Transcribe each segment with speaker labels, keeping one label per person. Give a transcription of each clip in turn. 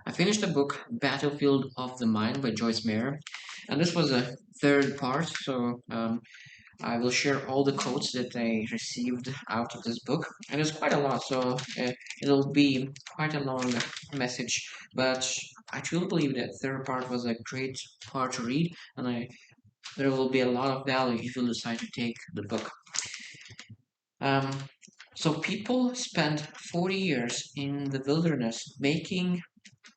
Speaker 1: I finished the book Battlefield of the Mind by Joyce Meyer, and this was a third part. So I will share all the quotes that I received out of this book, and it's quite a lot. So it'll be quite a long message, but I truly believe that third part was a great part to read, and I there will be a lot of value if you decide to take the book. Um, so people spent 40 years in the wilderness making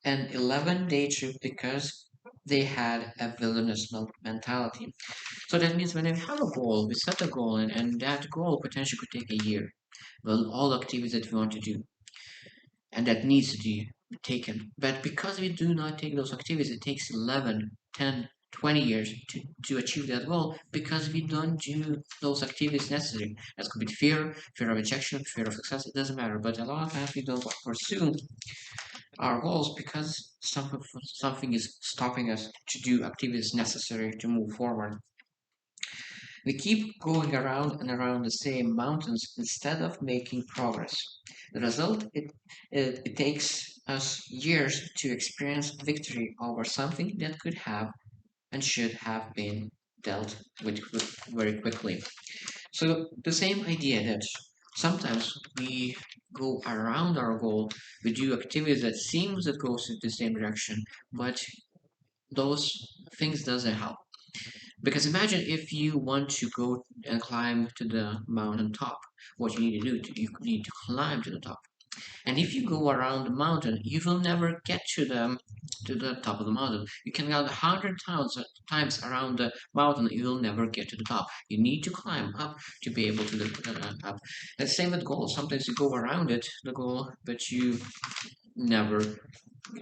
Speaker 1: an 11-day trip because they had a wilderness mentality. So that means when we have a goal, we set a goal, and that goal potentially could take a year. Well, all the activities that we want to do, and that needs to be taken. But because we do not take those activities, it takes 11, 10, 20 years to achieve that goal because we don't do those activities necessary. That could be fear of rejection, fear of success, it doesn't matter. But a lot of times we don't pursue our goals because something is stopping us to do activities necessary to move forward. We keep going around and around the same mountains instead of making progress. The result, it takes us years to experience victory over something that could have and should have been dealt with very quickly. So the same idea that sometimes we go around our goal, we do activities that seems that goes in the same direction, but those things doesn't help. Because imagine if you want to go and climb to the mountain top, what you need to do, you need to climb to the top. And if you go around the mountain, you will never get to the top of the mountain. You can go 100 times around the mountain, you will never get to the top. You need to climb up to be able to up. And same with goals. Sometimes you go around the goal, but you never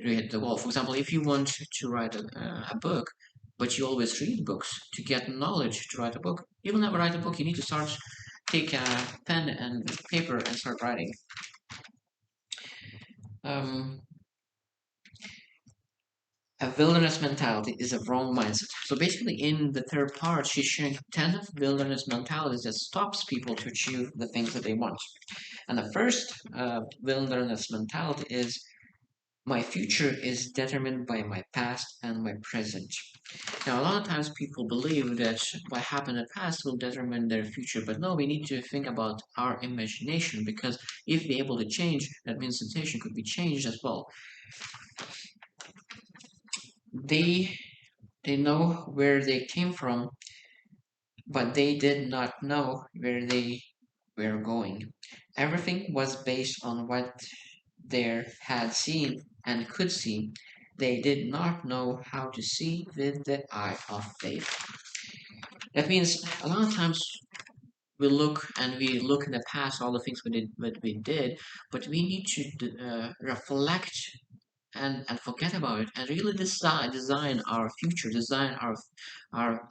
Speaker 1: hit the goal. For example, if you want to write a book, but you always read books to get knowledge to write a book, you will never write a book. You need to start take a pen and paper and start writing. Um, a wilderness mentality is a wrong mindset. So basically, in the third part, she's sharing 10 of wilderness mentalities that stops people to achieve the things that they want. And the first wilderness mentality is my future is determined by my past and my present. Now, a lot of times people believe that what happened in the past will determine their future, but no, we need to think about our imagination because if we're able to change, that means the situation could be changed as well. They they know where they came from, but they did not know where they were going. Everything was based on what they had seen and could see. They did not know how to see with the eye of faith. That means a lot of times we look in the past all the things we did, but we need to reflect and forget about it and really design our future, design our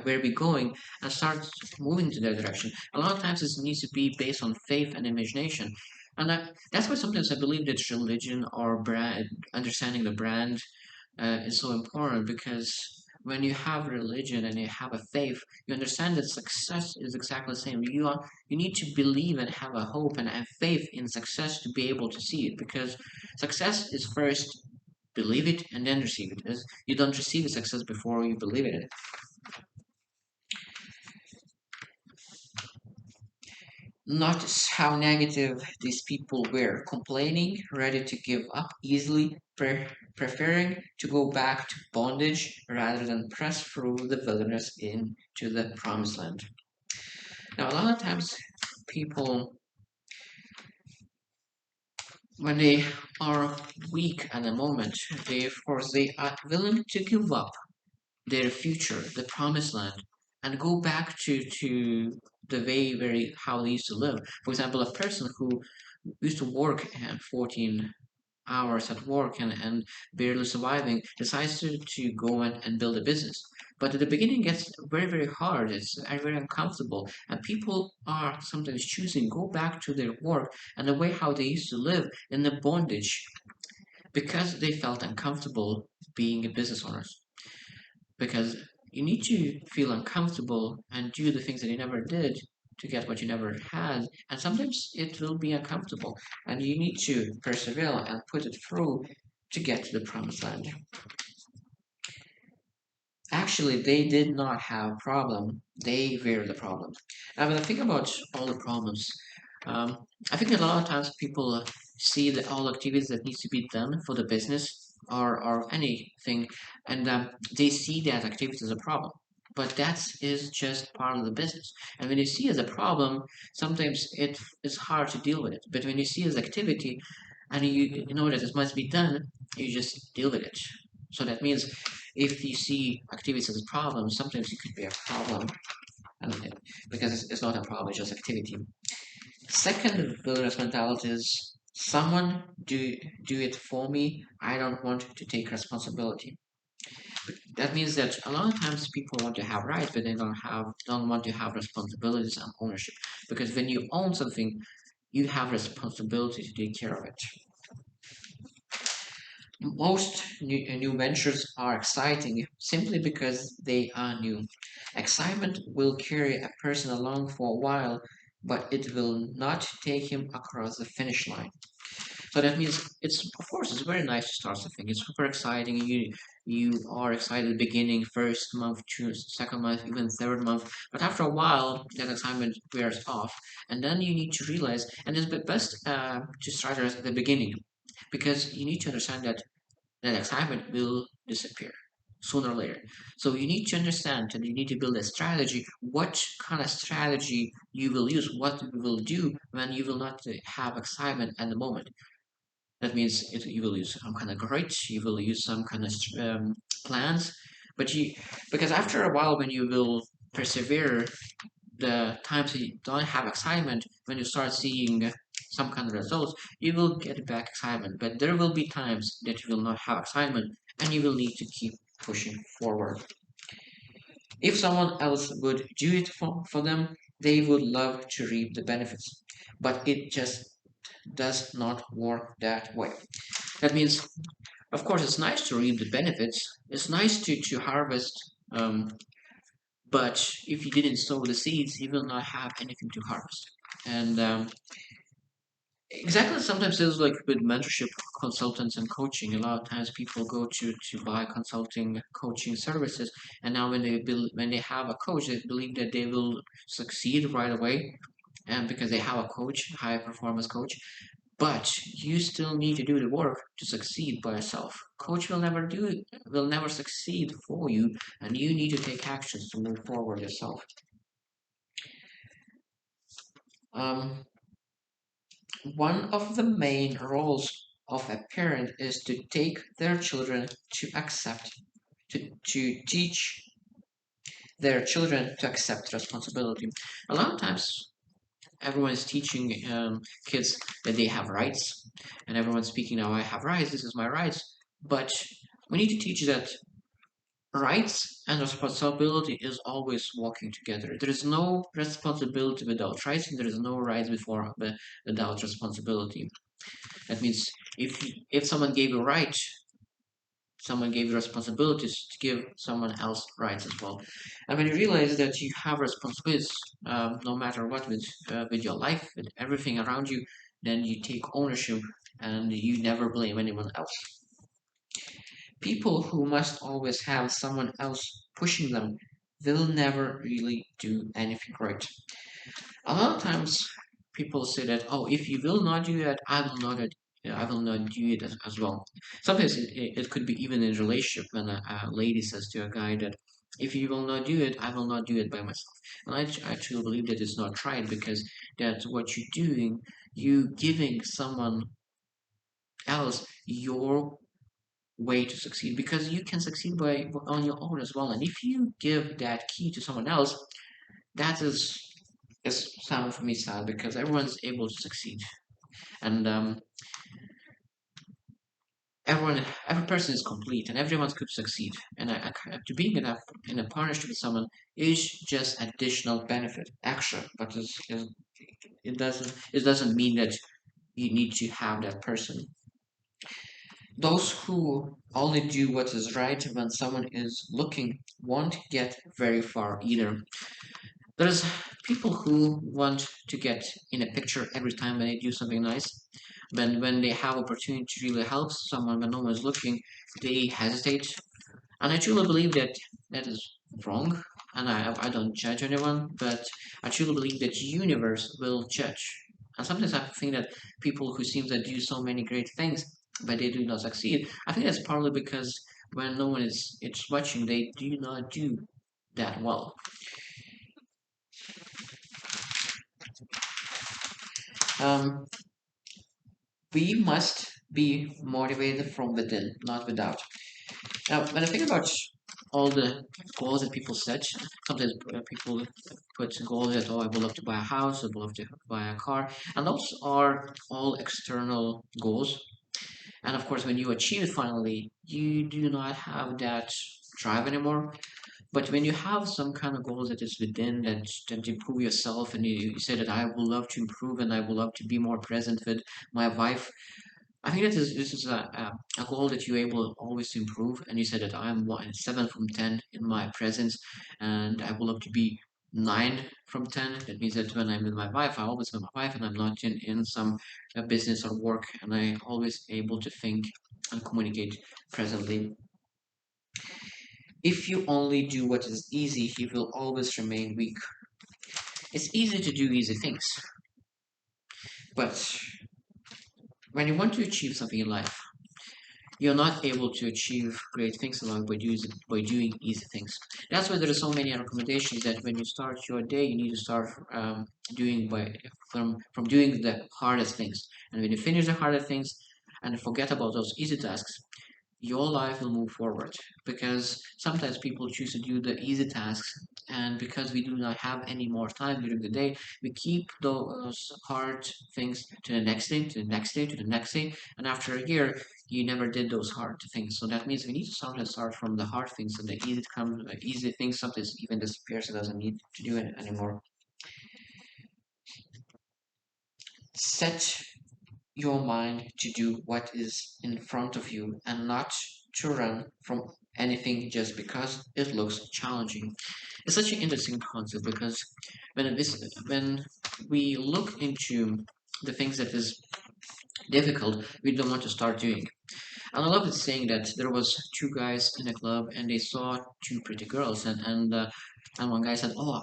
Speaker 1: where we're going and start moving to that direction. A lot of times it needs to be based on faith and imagination. And that's why sometimes I believe that religion or brand, understanding the brand is so important because when you have religion and you have a faith, you understand that success is exactly the same. You need to believe and have a hope and have faith in success to be able to see it because success is first believe it and then receive it. As you don't receive the success before you believe in it. Notice how negative these people were, complaining, ready to give up easily, preferring to go back to bondage rather than press through the wilderness into the promised land. Now, a lot of times, people, when they are weak at the moment, of course, they are willing to give up their future, the promised land, and go back to the way how they used to live. For example, a person who used to work 14 hours at work and barely surviving decides to go and build a business. But at the beginning, it gets very hard. It's very uncomfortable, and people are sometimes choosing go back to their work and the way how they used to live in the bondage because they felt uncomfortable being a business owners because you need to feel uncomfortable and do the things that you never did to get what you never had. And sometimes it will be uncomfortable, and you need to persevere and put it through to get to the promised land. Actually, they did not have problem. They were the problem. When I think about all the problems, um, I think a lot of times people see that all activities that needs to be done for the business or anything, and they see that activity as a problem. But that is just part of the business. And when you see as a problem, sometimes it is hard to deal with it. But when you see as activity, and you know that it must be done, you just deal with it. So that means if you see activities as a problem, sometimes it could be a problem, and because it's not a problem, it's just activity. Second wilderness mentality is someone do it for me. I don't want to take responsibility. That means that a lot of times people want to have rights, but they don't want to have responsibilities and ownership. Because when you own something, you have responsibility to take care of it. Most new ventures are exciting simply because they are new. Excitement will carry a person along for a while, but it will not take him across the finish line. So that means it's of course it's very nice to start something. It's super exciting. You are excited at the beginning, first month, second month, even third month. But after a while, that excitement wears off, and then you need to realize, and it's best to start at the beginning, because you need to understand that excitement will disappear sooner or later. So you need to understand and you need to build a strategy. What kind of strategy you will use, what you will do when you will not have excitement at the moment. That means you will use some kind of grit, you will use some kind of plans, but because after a while when you will persevere, the times you don't have excitement, when you start seeing some kind of results, you will get back excitement. But there will be times that you will not have excitement and you will need to keep pushing forward. If someone else would do it for them, they would love to reap the benefits. But it just does not work that way. That means, of course, it's nice to reap the benefits. It's nice to harvest, but if you didn't sow the seeds, you will not have anything to harvest. And exactly, sometimes it's like with mentorship consultants and coaching. A lot of times people go to buy consulting coaching services, and now when they have a coach, they believe that they will succeed right away, and because they have a coach, high performance coach. But you still need to do the work to succeed by yourself. Coach will never succeed for you, and you need to take actions to move forward yourself. Um, One of the main roles of a parent is to take their children to accept, to teach their children to accept responsibility. A lot of times, everyone is teaching kids that they have rights, and everyone's speaking now, I have rights, this is my rights. But we need to teach that rights and responsibility is always walking together. There is no responsibility without rights, and there is no rights without responsibility. That means if someone gave you right, someone gave you responsibilities to give someone else rights as well. And when you realize that you have responsibilities, no matter what, with your life, with everything around you, then you take ownership and you never blame anyone else. People who must always have someone else pushing them will never really do anything right. A lot of times people say that, oh, if you will not do that, I will not do it as well. Sometimes it could be even in a relationship when a lady says to a guy that if you will not do it, I will not do it by myself. And I truly believe that it's not right, because that's what you're doing. You giving someone else your way to succeed, because you can succeed by on your own as well. And if you give that key to someone else, that is sound for me sad, because everyone's able to succeed, and every person is complete, and everyone could succeed. And to being in a partnership with someone is just additional benefit, extra, but it doesn't mean that you need to have that person. Those who only do what is right when someone is looking won't get very far either. There's people who want to get in a picture every time when they do something nice, When they have opportunity to really help someone when no one's looking, they hesitate. And I truly believe that that is wrong. And I don't judge anyone, but I truly believe that universe will judge. And sometimes I think that people who seem to do so many great things, but they do not succeed, I think that's partly because when no one is it's watching, they do not do that well. Um, we must be motivated from within, not without. Now, when I think about all the goals that people set, sometimes people put goals that, oh, I would love to buy a house, I would love to buy a car, and those are all external goals. And of course, when you achieve it finally, you do not have that drive anymore. But when you have some kind of goals that is within that improve yourself, and you say that I would love to improve and I would love to be more present with my wife, I think this is a goal that you're able always to improve. And you said that I'm 7 from 10 in my presence, and I would love to be 9 from 10. That means that when I'm with my wife, I always with my wife, and I'm not in some business or work, and I always able to think and communicate presently. If you only do what is easy, you will always remain weak. It's easy to do easy things, but when you want to achieve something in life, you're not able to achieve great things along by doing easy things. That's why there are so many recommendations that when you start your day, you need to start doing by from doing the hardest things, and when you finish the hardest things and forget about those easy tasks, your life will move forward, because sometimes people choose to do the easy tasks, and because we do not have any more time during the day, we keep those hard things to the next day, to the next day, to the next day, and after a year you never did those hard things. So that means we need to start from the hard things, and the easy things sometimes even disappears, and doesn't need to do it anymore. Set your mind to do what is in front of you, and not to run from anything just because it looks challenging. It's such an interesting concept, because when we look into the things that is difficult, we don't want to start doing. And I love the saying that there was two guys in a club, and they saw two pretty girls, and one guy said, "Oh,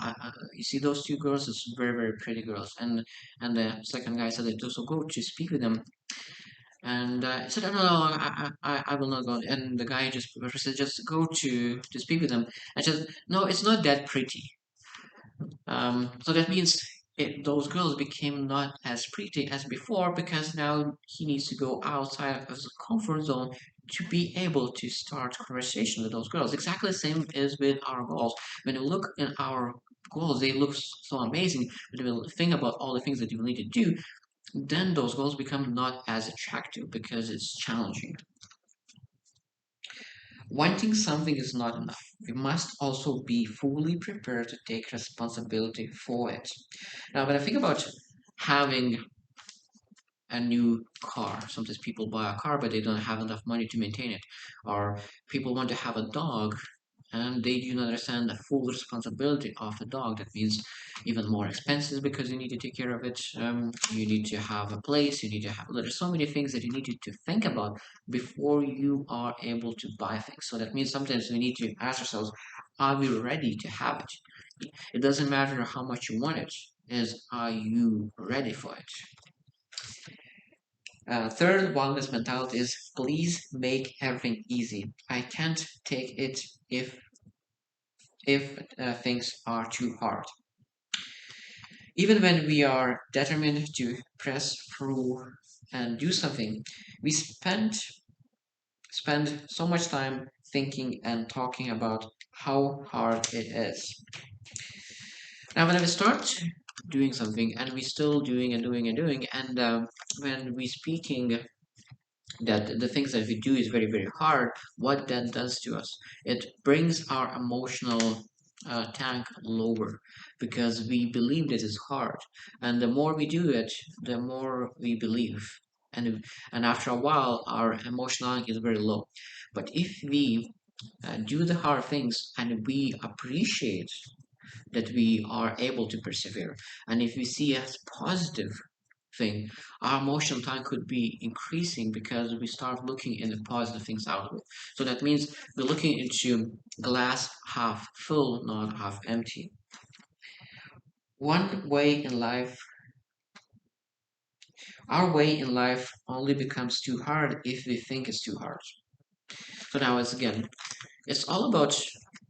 Speaker 1: you see those two girls? It's very pretty girls." And the second guy said, "So go to speak with them." And I said, "Oh, no, I will not go." And the guy just said, "Just go to speak with them." I said, "No, it's not that pretty." So that means those girls became not as pretty as before, because now he needs to go outside of his comfort zone to be able to start conversation with those girls. Exactly the same is with our goals. When you look in our goals, they look so amazing, but when you think about all the things that you need to do, then those goals become not as attractive because it's challenging. Wanting something is not enough. We must also be fully prepared to take responsibility for it. Now, when I think about having a new car, sometimes people buy a car but they don't have enough money to maintain it, or people want to have a dog and they do not understand the full responsibility of the dog. That means even more expenses because you need to take care of it. You need to have a place. You need to have. There's so many things that you need to think about before you are able to buy things. So that means sometimes we need to ask ourselves, are we ready to have it? It doesn't matter how much you want it. Is are you ready for it? Third wellness mentality is please make everything easy. I can't take it if things are too hard. Even when we are determined to press through and do something, we spend so much time thinking and talking about how hard it is. Now, when we start doing something and we still doing and doing and doing, and when we speaking that the things that we do is very hard, what that does to us, it brings our emotional tank lower, because we believe this is hard, and the more we do it, the more we believe, and after a while our emotional tank is very low. But if we do the hard things and we appreciate that we are able to persevere, and if we see as positive thing, our emotional time could be increasing because we start looking in the positive things out of it. So that means we're looking into glass half full, not half empty. One way in life, our way in life only becomes too hard if we think it's too hard. So now it's again, it's all about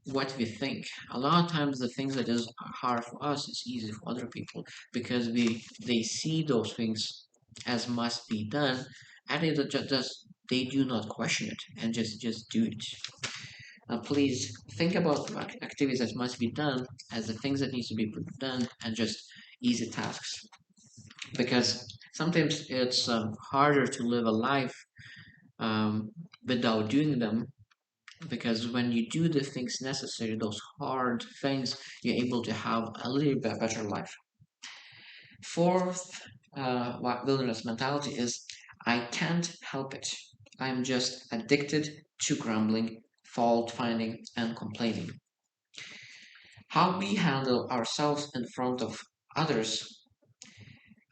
Speaker 1: what we think. A lot of times the things that is hard for us is easy for other people because they see those things as must be done and they do not question it and just do it. Please think about activities that must be done as the things that needs to be done and just easy tasks because sometimes it's harder to live a life um, without doing them because when you do the things necessary, those hard things, you're able to have a little bit better life. Fourth, wilderness mentality is I can't help it. I'm just addicted to grumbling, fault finding, and complaining. How we handle ourselves in front of others,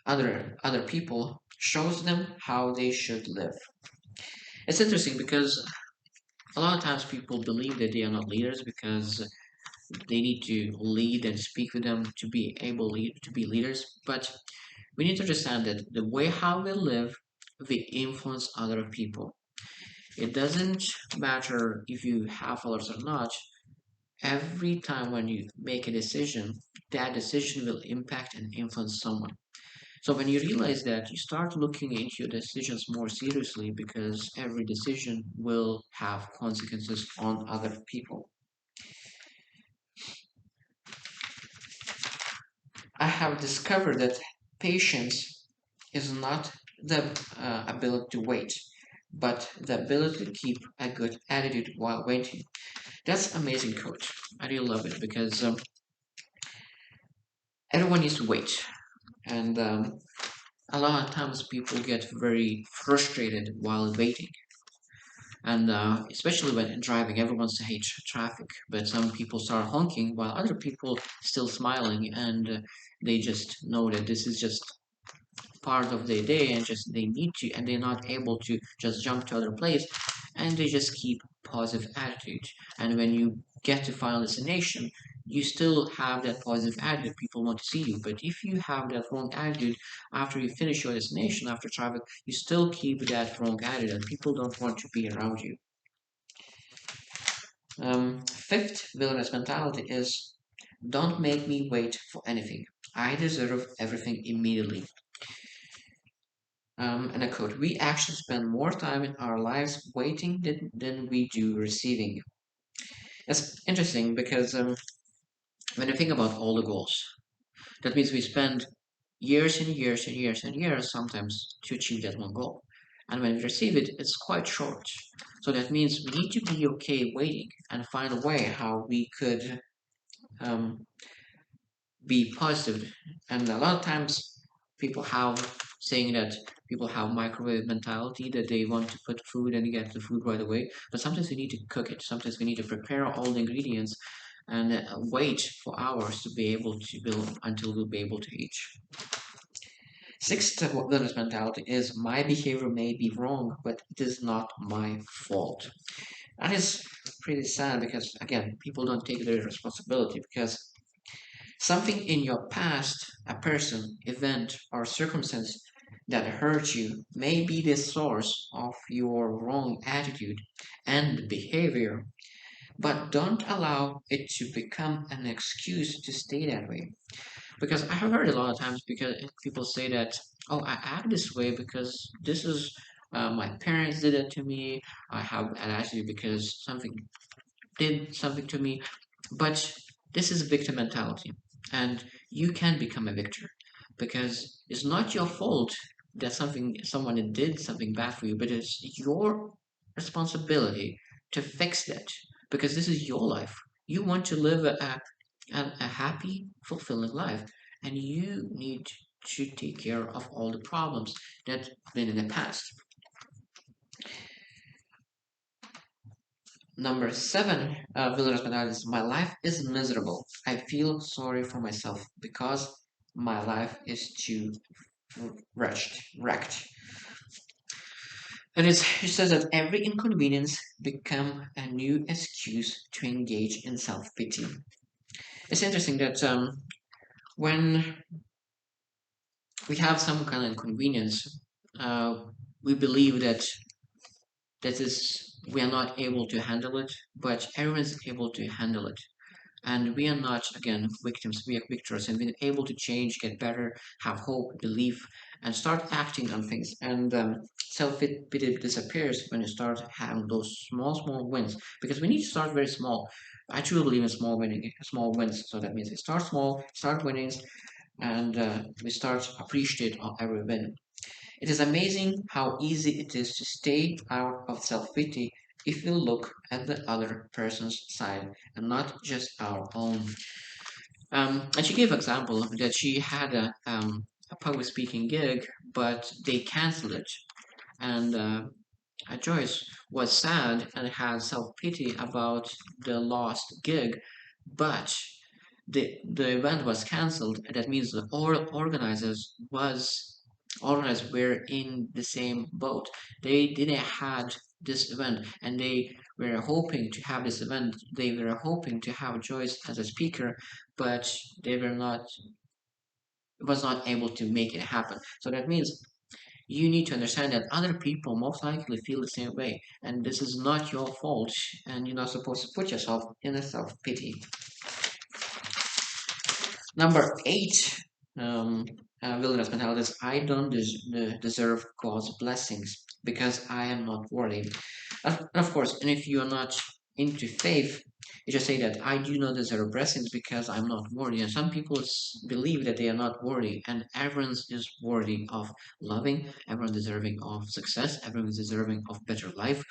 Speaker 1: other people, shows them how they should live. It's interesting because a lot of times people believe that they are not leaders because they need to lead and speak with them to be able to be leaders. But we need to understand that the way how we live, we influence other people. It doesn't matter if you have followers or not. Every time when you make a decision, that decision will impact and influence someone. So when you realize that, you start looking into your decisions more seriously because every decision will have consequences on other people. I have discovered that patience is not the ability to wait, but the ability to keep a good attitude while waiting. That's amazing quote. I really love it because everyone needs to wait, and a lot of times people get very frustrated while waiting, and especially when driving, everyone hates traffic, but some people start honking while other people still smiling, and they just know that this is just part of their day and just they need to and they're not able to just jump to other place and they just keep positive attitude and when you get to final destination you still have that positive attitude people want to see you but if you have that wrong attitude after you finish your destination after traffic you still keep that wrong attitude and people don't want to be around you. Fifth villainous mentality is don't make me wait for anything. I deserve everything immediately. And a quote, we actually spend more time in our lives waiting than we do receiving. That's interesting because when you think about all the goals, that means we spend years and years and years and years sometimes to achieve that one goal. And when we receive it, it's quite short. So that means we need to be okay waiting and find a way how we could um, be positive. And a lot of times people have saying that people have microwave mentality that they want to put food and get the food right away. But sometimes we need to cook it. Sometimes we need to prepare all the ingredients and wait for hours to be able to build until we'll be able to eat. Sixth wilderness mentality is my behavior may be wrong, but it is not my fault. That is pretty sad because again, people don't take their responsibility because something in your past, a person, event, or circumstance that hurt you may be the source of your wrong attitude and behavior, but don't allow it to become an excuse to stay that way. Because I have heard a lot of times because people say that, oh, I act this way because this is my parents did it to me. I have an attitude because something did something to me. But this is victim mentality, and you can become a victor because it's not your fault that someone did something bad for you, but it's your responsibility to fix that because this is your life. You want to live a happy, fulfilling life, and you need to take care of all the problems that have been in the past. Number seven, villainous mentality is my life is miserable. I feel sorry for myself because my life is too wrecked. And it says that every inconvenience become a new excuse to engage in self-pity. It's interesting that when we have some kind of inconvenience, uh, we believe that we are not able to handle it, but everyone is able to handle it. And we are not, again, victims, we are victors, and we're able to change, get better, have hope, belief, and start acting on things. And self pity disappears when you start having those small wins, because we need to start very small. I truly believe in small wins. So that means we start small, start winning, and we start appreciate on every win. It is amazing how easy it is to stay out of self pity if we look at the other person's side and not just our own. And she gave example that she had a public speaking gig, but they canceled it. And Joyce was sad and had self pity about the lost gig, but the event was cancelled, and that means the organizers were in the same boat. They didn't had this event, and they were hoping to have this event. They were hoping to have Joyce as a speaker, but they were not was not able to make it happen. So that means you need to understand that other people most likely feel the same way, and this is not your fault, and you're not supposed to put yourself in a self pity. Number eight, um, wilderness mentalities. I don't deserve God's blessings because I am not worthy. And of course, and if you're not into faith, you just say that I do not deserve blessings because I'm not worthy. And some people believe that they are not worthy, and everyone is worthy of loving, everyone deserving of success, everyone is deserving of better life.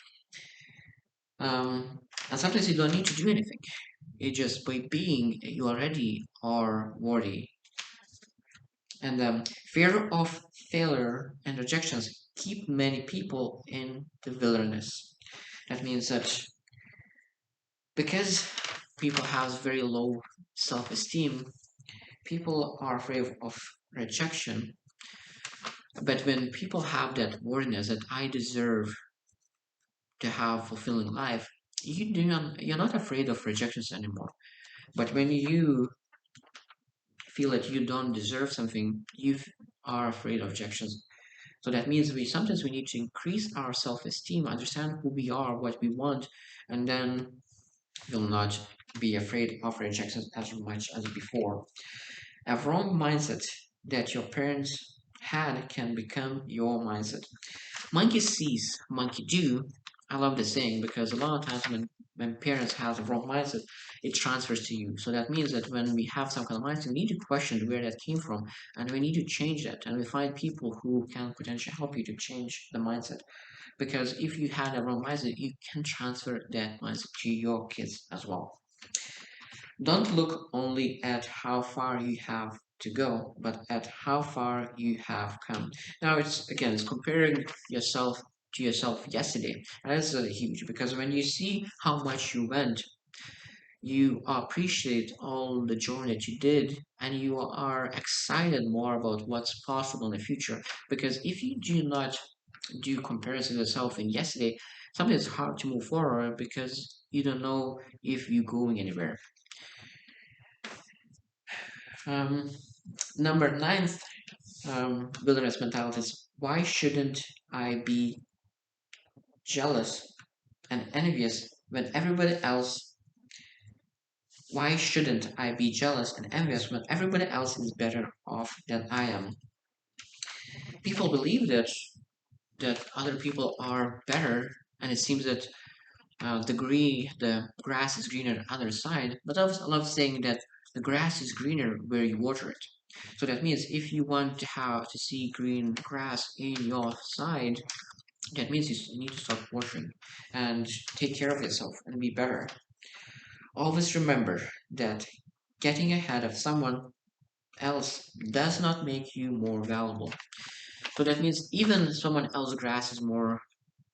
Speaker 1: Um, and sometimes you don't need to do anything. It just by being, you already are worthy. And fear of failure and rejections keep many people in the wilderness. That means that because people have very low self-esteem, people are afraid of rejection. But when people have that worthiness that I deserve to have fulfilling life, you're not afraid of rejections anymore. But when you feel that you don't deserve something, you are afraid of rejections. So that means we need to increase our self-esteem, understand who we are, what we want, and then we'll not be afraid of rejection as much as before. A wrong mindset that your parents had can become your mindset. Monkey sees, monkey do. I love this saying because a lot of times when parents have the wrong mindset, it transfers to you. So that means that when we have some kind of mindset, we need to question where that came from, and we need to change that. And we find people who can potentially help you to change the mindset. Because if you had a wrong mindset, you can transfer that mindset to your kids as well. Don't look only at how far you have to go, but at how far you have come. Now it's comparing yourself to yourself yesterday. And that's huge because when you see how much you went, you appreciate all the journey that you did, and you are excited more about what's possible in the future. Because if you do not do comparison yourself in yesterday, sometimes it's hard to move forward because you don't know if you're going anywhere. Um, Number ninth, wilderness mentalities. Why shouldn't I be jealous and envious when everybody else? Why shouldn't I be jealous and envious when everybody else is better off than I am? People believe that other people are better, and it seems that the grass is greener on the other side. But I love saying that the grass is greener where you water it. So that means if you want to see green grass in your side, that means you need to start watering and take care of yourself and be better. Always remember that getting ahead of someone else does not make you more valuable. So that means even someone else's grass is more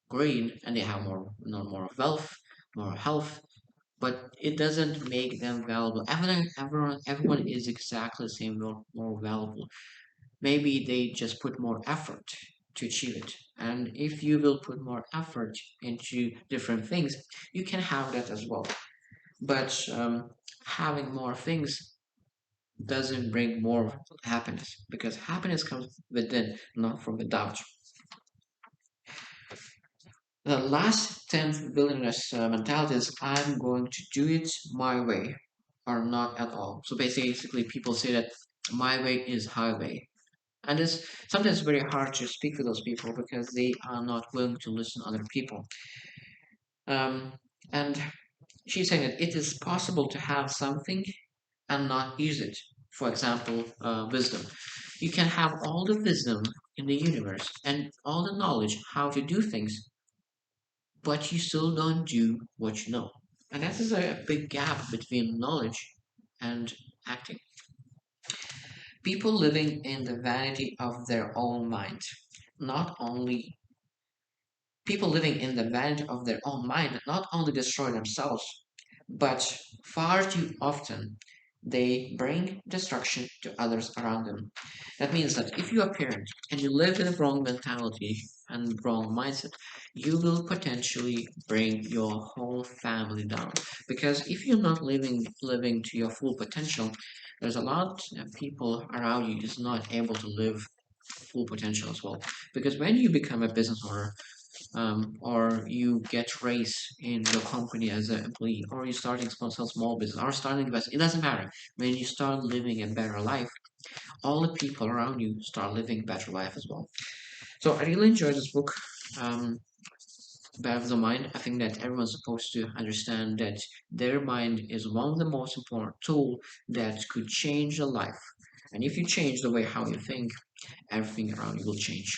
Speaker 1: green and they have more, more wealth, more health, but it doesn't make them valuable. Everyone is exactly the same, more valuable. Maybe they just put more effort to achieve it. And if you will put more effort into different things, you can have that as well. But having more things doesn't bring more happiness, because happiness comes within, not from without. The last 10th billionaires mentality is I'm going to do it my way or not at all. So basically, people say that my way is highway. And it's sometimes very hard to speak with those people because they are not willing to listen to other people. Um, and she's saying that it is possible to have something and not use it. For example, wisdom. You can have all the wisdom in the universe and all the knowledge how to do things, but you still don't do what you know. And that is a big gap between knowledge and acting. People living in the vanity of their own mind. Not only People living in the vanity of their own mind not only destroy themselves, but far too often they bring destruction to others around them. That means that if you are a parent and you live with a wrong mentality and wrong mindset, you will potentially bring your whole family down. Because if you're not living to your full potential, there's a lot of people around you is not able to live full potential as well. Because when you become a business owner, or you get raised in your company as an employee, or you starting small business, or starting investment, it doesn't matter. When you start living a better life, all the people around you start living better life as well. So I really enjoyed this book. Um, Battle of the Mind. I think that everyone's supposed to understand that their mind is one of the most important tool that could change your life. And if you change the way how you think, everything around you will change.